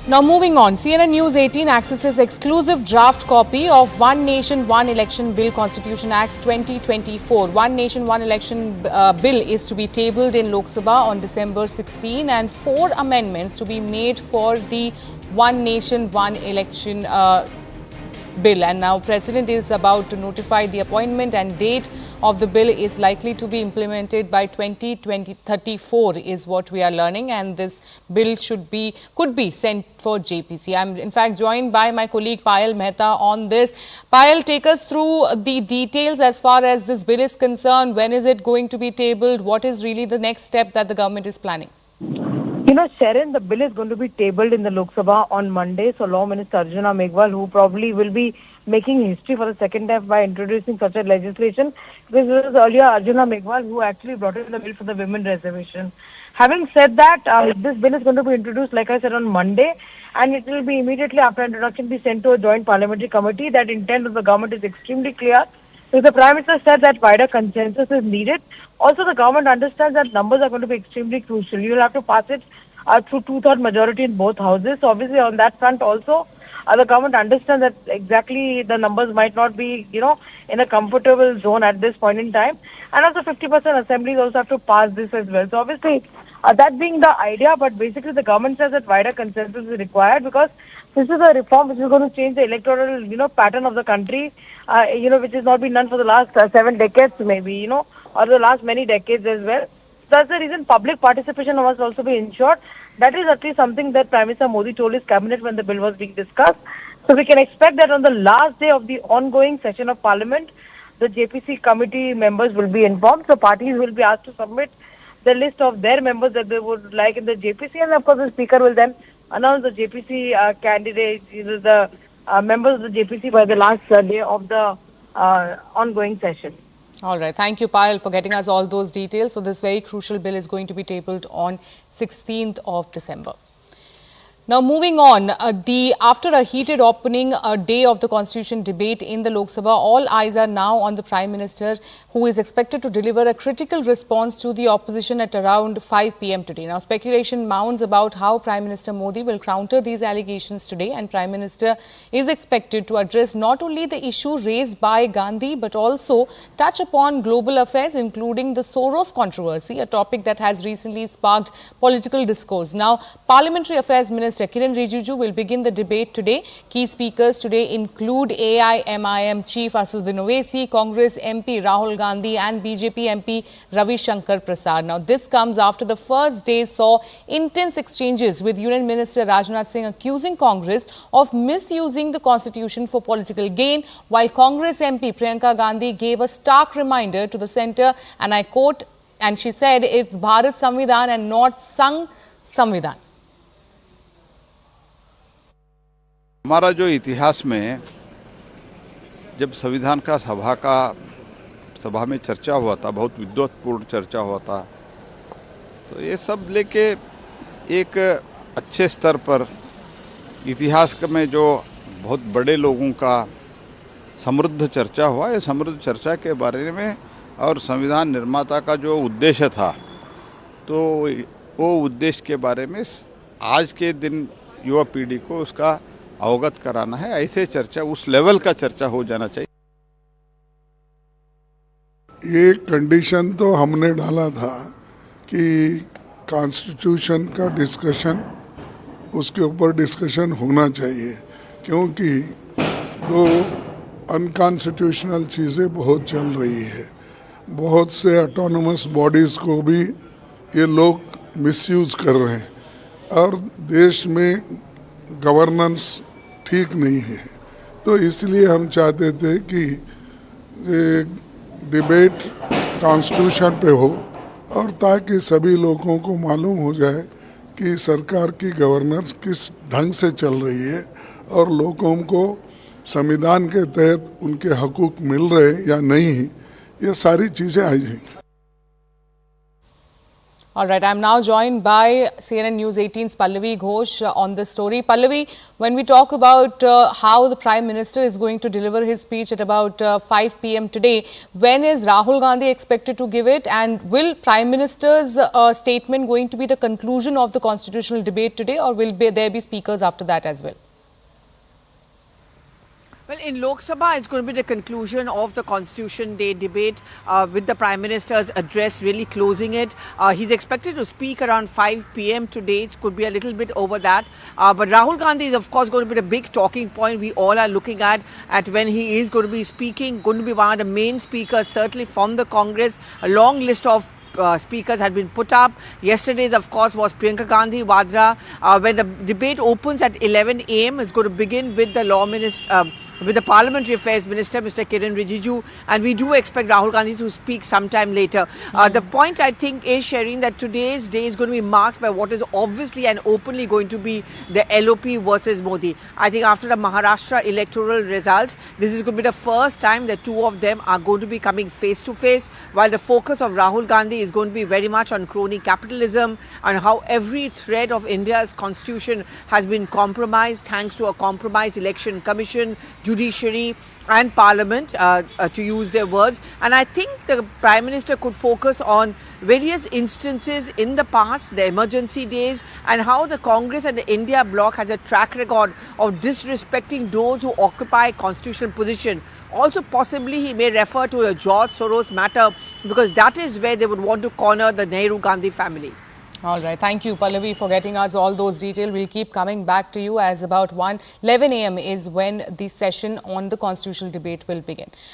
Now moving on, CNN News 18 accesses exclusive draft copy of One Nation, One Election Bill Constitution Acts 2024. One Nation, One Election Bill is to be tabled in Lok Sabha on December 16 and 4 amendments to be made for the One Nation, One Election bill. And now President is about to notify the appointment and date of the bill is likely to be implemented by 2034 is what we are learning, and this bill could be sent for JPC. I'm in fact joined by my colleague Payal Mehta on this. Payal, take us through the details as far as this bill is concerned. When is it going to be tabled? What is really the next step that the government is planning? You know, Sharon, the bill is going to be tabled in the Lok Sabha on Monday. So Law Minister Arjuna Meghwal, who probably will be making history for the second time by introducing such a legislation. This was earlier Arjuna Meghwal who actually brought in the bill for the women reservation. Having said that, this bill is going to be introduced, like I said, on Monday, and it will be immediately after introduction be sent to a joint parliamentary committee. That intent of the government is extremely clear. So the Prime Minister said that wider consensus is needed. Also, the government understands that numbers are going to be extremely crucial. You will have to pass it through two-third majority in both houses. So obviously, on that front also, the government understands that exactly the numbers might not be, in a comfortable zone at this point in time. And also 50% assemblies also have to pass this as well. So obviously, that being the idea, but basically the government says that wider consensus is required because this is a reform which is going to change the electoral, pattern of the country, which has not been done for the last 7 decades maybe, or the last many decades as well. That's the reason public participation must also be ensured. That is at least something that Prime Minister Modi told his cabinet when the bill was being discussed. So we can expect that on the last day of the ongoing session of Parliament, the JPC committee members will be informed. So parties will be asked to submit the list of their members that they would like in the JPC, and of course the Speaker will then announce the JPC candidates, the members of the JPC by the last day of the ongoing session. All right. Thank you, Payal, for getting us all those details. So this very crucial bill is going to be tabled on 16th of December. Now, moving on, after a heated opening day of the Constitution debate in the Lok Sabha, all eyes are now on the Prime Minister, who is expected to deliver a critical response to the opposition at around 5 p.m. today. Now, speculation mounts about how Prime Minister Modi will counter these allegations today, and Prime Minister is expected to address not only the issue raised by Gandhi, but also touch upon global affairs, including the Soros controversy, a topic that has recently sparked political discourse. Now, Parliamentary Affairs Minister Kiran Rijiju will begin the debate today. Key speakers today include AIMIM Chief Asudin Owaisi, Congress MP Rahul Gandhi and BJP MP Ravi Shankar Prasad. Now, this comes after the first day saw intense exchanges with Union Minister Rajnath Singh accusing Congress of misusing the Constitution for political gain, while Congress MP Priyanka Gandhi gave a stark reminder to the centre, and I quote, and she said, it's Bharat Samvidhan and not Sangh Samvidhan. हमारा जो इतिहास में जब संविधान का सभा में चर्चा हुआ था, बहुत विद्वत्पूर्ण चर्चा हुआ था, तो ये सब लेके एक अच्छे स्तर पर इतिहास में जो बहुत बड़े लोगों का समृद्ध चर्चा हुआ, ये समृद्ध चर्चा के बारे में और संविधान निर्माता का जो उद्देश्य था, तो वो उद्देश्य के बारे में आज के दिन युवा पीढ़ी को उसका अवगत कराना है। ऐसे चर्चा, उस लेवल का चर्चा हो जाना चाहिए। ये कंडीशन तो हमने डाला था कि कॉन्स्टिट्यूशन का डिस्कशन, उसके ऊपर डिस्कशन होना चाहिए, क्योंकि दो अनकॉन्स्टिट्यूशनल चीज़ें बहुत चल रही है। बहुत से ऑटोनोमस बॉडीज़ को भी ये लोग मिसयूज़ कर रहे हैं और देश में गवर्नेंस ठीक नहीं है। तो इसलिए हम चाहते थे कि डिबेट कॉन्स्टिट्यूशन पे हो, और ताकि सभी लोगों को मालूम हो जाए कि सरकार की गवर्नेंस किस ढंग से चल रही है और लोगों को संविधान के तहत उनके हकूक मिल रहे या नहीं, ये सारी चीज़ें आई हैं। All right, I'm now joined by CNN News 18's Pallavi Ghosh on this story. Pallavi, when we talk about how the Prime Minister is going to deliver his speech at about 5 p.m. today, when is Rahul Gandhi expected to give it? And will Prime Minister's statement going to be the conclusion of the constitutional debate today, or will there be speakers after that as well? Well, in Lok Sabha, it's going to be the conclusion of the Constitution Day debate with the Prime Minister's address really closing it. He's expected to speak around 5 p.m. today. It could be a little bit over that. But Rahul Gandhi is, of course, going to be the big talking point we all are looking at when he is going to be speaking. Going to be one of the main speakers, certainly from the Congress. A long list of speakers had been put up. Yesterday's, of course, was Priyanka Gandhi Vadra. When the debate opens at 11 a.m., it's going to begin with the Law Minister, with the Parliamentary Affairs Minister, Mr. Kiran Rijiju, and we do expect Rahul Gandhi to speak sometime later. The point, I think, is, Shireen, that today's day is going to be marked by what is obviously and openly going to be the LOP versus Modi. I think after the Maharashtra electoral results, this is going to be the first time that two of them are going to be coming face to face, while the focus of Rahul Gandhi is going to be very much on crony capitalism and how every thread of India's constitution has been compromised thanks to a compromised election commission, judiciary and parliament, to use their words. And I think the Prime Minister could focus on various instances in the past, the emergency days, and how the Congress and the India bloc has a track record of disrespecting those who occupy constitutional position. Also, possibly he may refer to the George Soros matter, because that is where they would want to corner the Nehru-Gandhi family. All right. Thank you, Pallavi, for getting us all those details. We'll keep coming back to you as about 11 a.m. is when the session on the constitutional debate will begin.